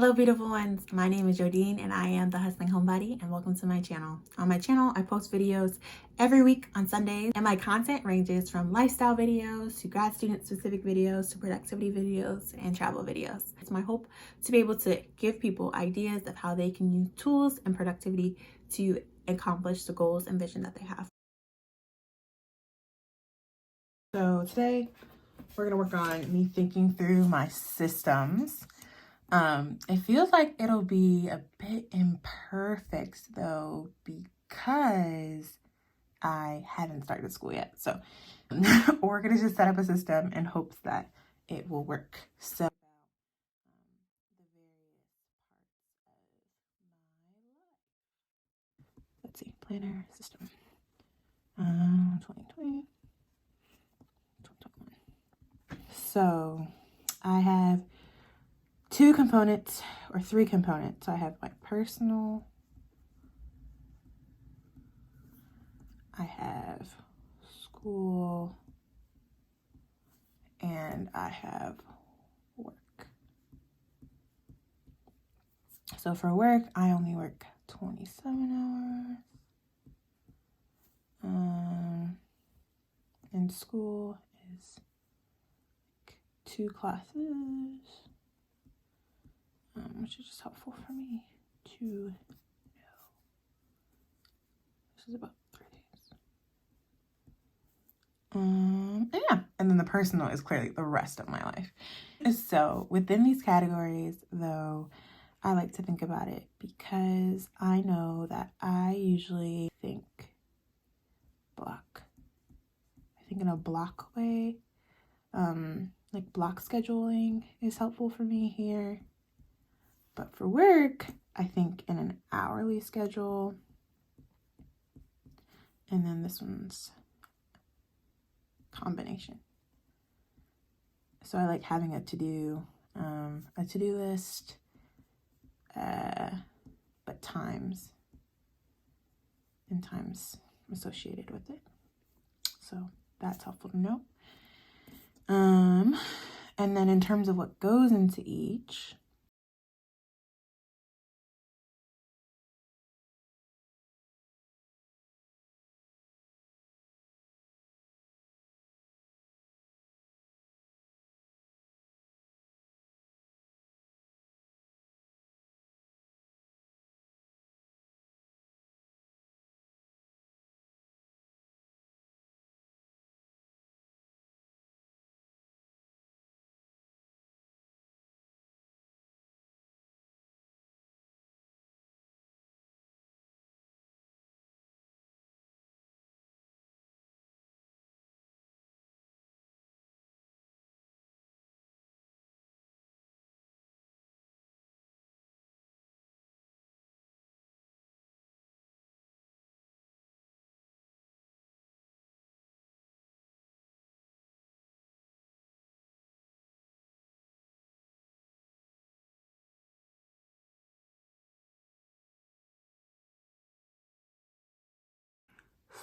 Hello beautiful ones, my name is Jodine and I am the Hustling Homebody, and welcome to my channel. On my channel I post videos every week on Sundays, and my content ranges from lifestyle videos to grad student specific videos to productivity videos and travel videos. It's my hope to be able to give people ideas of how they can use tools and productivity to accomplish the goals and vision that they have. So today we're going to work on me thinking through my systems. It feels like it'll be a bit imperfect though, because I haven't started school yet. So we're gonna just set up a system in hopes that it will work. So the various parts of my life. Let's see, planner system. 2020, 2021. So I have two components or three components. So I have my personal, I have school, and I have work. So for work, I only work 27 hours. And school is like 2 classes, which is just helpful for me to know. This is about 3 days. And then the personal is clearly the rest of my life. So within these categories, though, I like to think about it because I know that I usually think block. I think in a block way. Like block scheduling is helpful for me here. But for work, I think in an hourly schedule. And then this one's combination. So I like having a to-do list, but times associated with it. So that's helpful to know. And then in terms of what goes into each,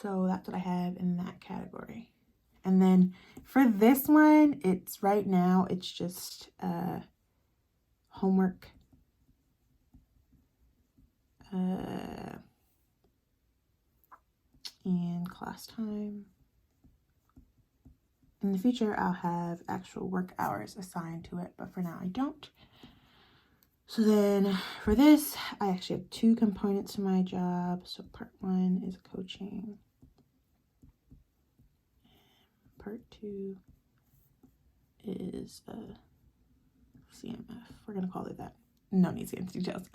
so that's what I have in that category. And then for this one, it's right now, it's just homework, and class time. In the future, I'll have actual work hours assigned to it, but for now I don't. So then for this, I actually have 2 components to my job. So part 1 is coaching. Part 2 is CMF. We're gonna call it that. No need to get into details.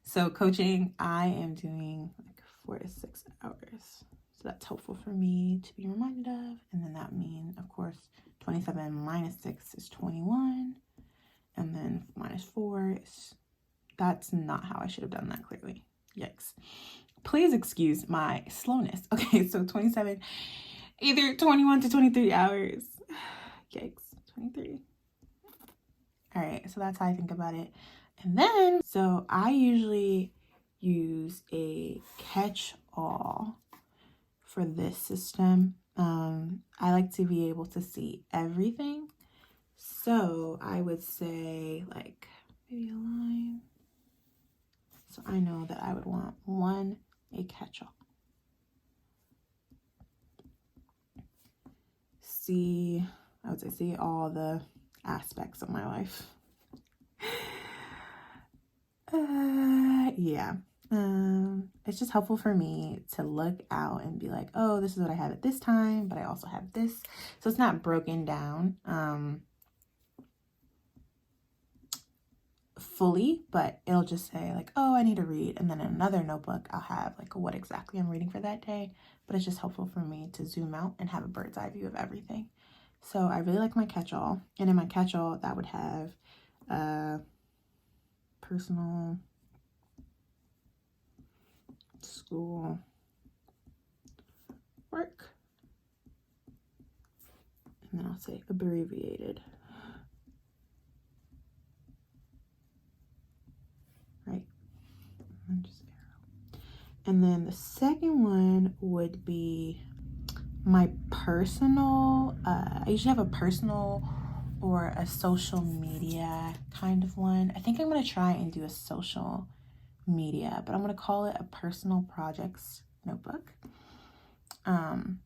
So coaching, I am doing like 4 to 6 hours. So that's helpful for me to be reminded of. And then that means, of course, 27 minus 6 is 21. And then minus 4 is, that's not how I should have done that clearly. Yikes. Please excuse my slowness. Okay, so 27, either 21 to 23 hours. Yikes, 23. All right, so that's how I think about it. And then, so I usually use a catch-all for this system. I like to be able to see everything. So I would say like maybe a line. So I know that I would want one, a catch-all. I would say see all the aspects of my life. Yeah. It's just helpful for me to look out and be like, oh, this is what I have at this time, but I also have this. So it's not broken down fully, but it'll just say like, oh, I need to read. And then in another notebook, I'll have like what exactly I'm reading for that day. But it's just helpful for me to zoom out and have a bird's eye view of everything. So I really like my catch-all. And in my catch-all, that would have personal, school, work. And then I'll say abbreviated. Right? And just arrow. And then the second one would be my personal. I usually have a personal or a social media kind of one. I think I'm going to try and do a social media, but I'm going to call it a personal projects notebook. And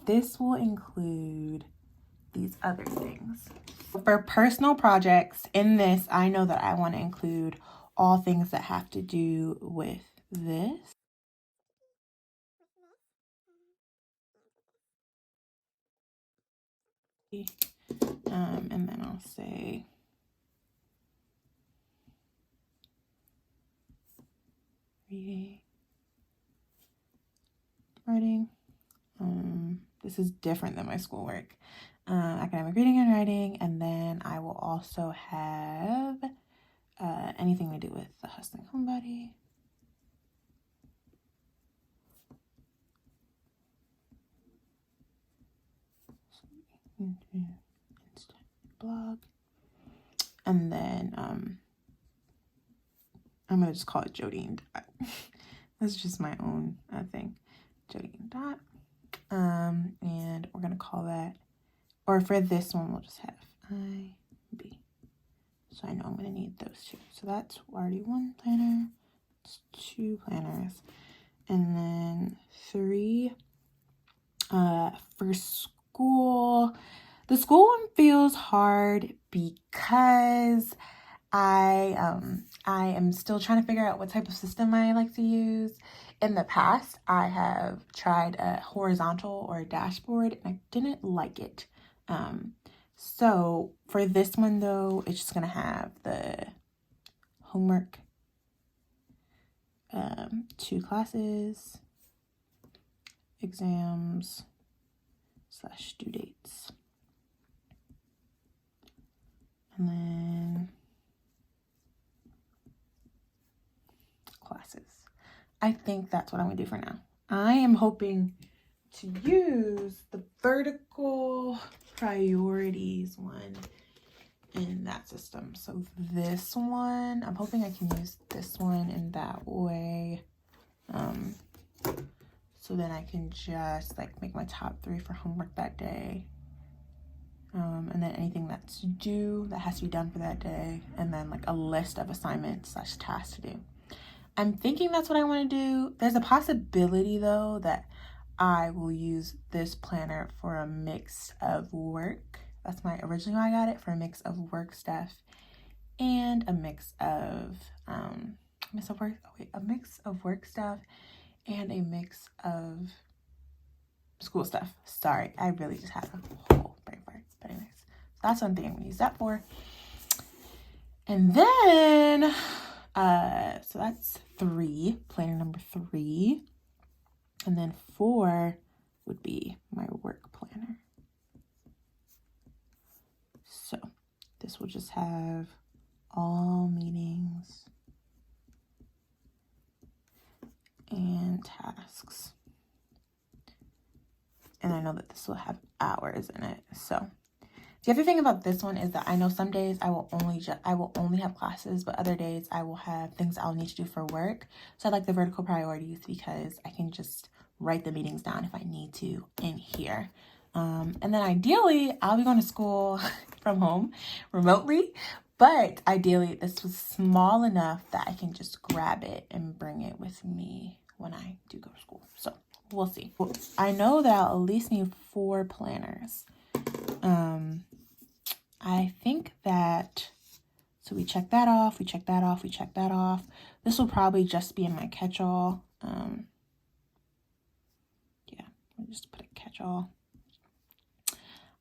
this will include these other things. For personal projects, in this, I know that I want to include all things that have to do with this. And then I'll say reading, writing. This is different than my schoolwork. Academic reading and writing, and then I will also have anything to do with the hustling homebody. Blog. And then I'm gonna just call it Jodine Dot. That's just my own thing. Jodine Dot. And we're gonna call that, or for this one we'll just have IB. So I know I'm gonna need those two. So that's already one planner. It's two planners. And then 3 for school. The school one feels hard because I am still trying to figure out what type of system I like to use. In the past, I have tried a horizontal or a dashboard, and I didn't like it. So for this one, though, it's just going to have the homework, 2 classes, exams, / due dates. And then classes. I think that's what I'm gonna do for now. I am hoping to use the vertical priorities one in that system. So this one, I'm hoping I can use this one in that way. So then I can just like make my top 3 for homework that day. And then anything that's due that has to be done for that day, and then like a list of assignments / tasks to do. I'm thinking that's what I want to do. There's a possibility though that I will use this planner for a mix of work. That's my original, I got it for a mix of work stuff and a mix of work stuff and a mix of school stuff. Sorry, I really just had a whole brain fart. But anyways, that's one thing I'm gonna use that for. And then, so that's 3, planner number 3. And then 4 would be my work planner. So this will just have all meetings and tasks. And I know that this will have hours in it. So the other thing about this one is that I know some days I will only have classes, but other days I will have things I'll need to do for work. So I like the vertical priorities because I can just write the meetings down if I need to in here. And then ideally I'll be going to school from home remotely, But ideally, this was small enough that I can just grab it and bring it with me when I do go to school. So we'll see. I know that I'll at least need 4 planners. I think that, so we check that off, we check that off, we check that off. This will probably just be in my catch-all. Yeah, I'll just put a catch-all.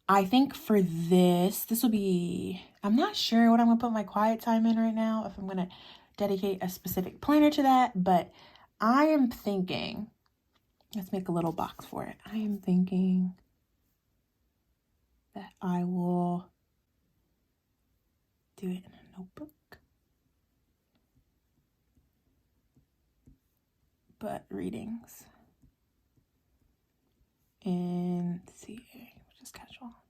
I think for this will be, I'm not sure what I'm gonna put my quiet time in right now, if I'm gonna dedicate a specific planner to that, but I am thinking, let's make a little box for it. I am thinking that I will do it in a notebook, but readings in CA, which is catch-all.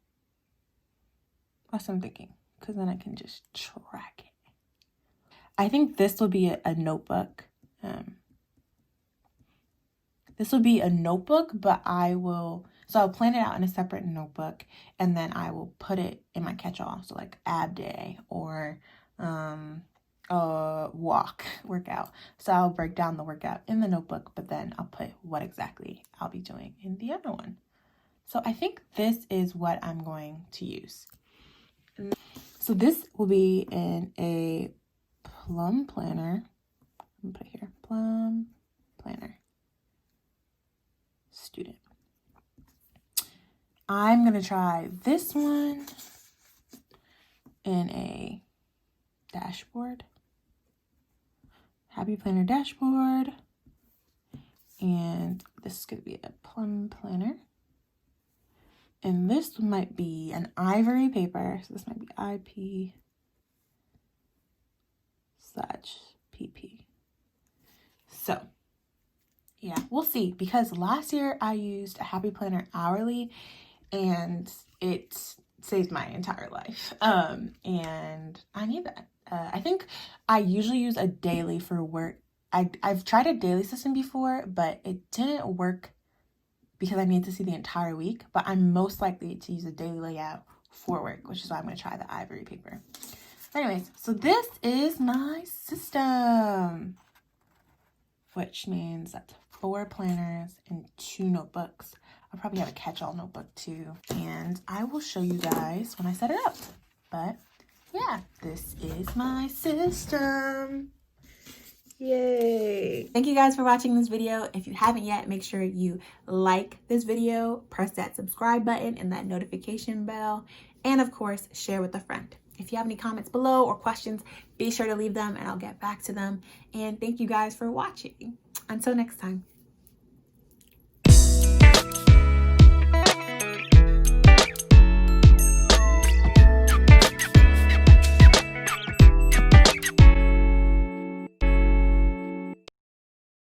That's what I'm thinking, because then I can just track it. I think this will be a notebook. This will be a notebook, but I'll plan it out in a separate notebook, and then I will put it in my catch-all. So like ab day or workout. So I'll break down the workout in the notebook, but then I'll put what exactly I'll be doing in the other one. So I think this is what I'm going to use. So this will be in a plum planner. I'm gonna put it here, plum planner student. I'm gonna try this one in a dashboard, happy planner dashboard, and this is gonna be a plum planner. And this might be an ivory paper. So this might be IP/PP. So yeah, we'll see. Because last year I used a happy planner hourly and it saved my entire life. And I need that. I think I usually use a daily for work. I've tried a daily system before, but it didn't work because I need to see the entire week, but I'm most likely to use a daily layout for work, which is why I'm going to try the ivory paper. Anyways, so this is my system, which means that's 4 planners and 2 notebooks. I'll probably have a catch-all notebook too, and I will show you guys when I set it up. But yeah, this is my system. Yay! Thank you guys for watching this video. If you haven't yet, make sure you like this video, press that subscribe button and that notification bell, and of course, share with a friend. If you have any comments below or questions, be sure to leave them and I'll get back to them. And thank you guys for watching. Until next time.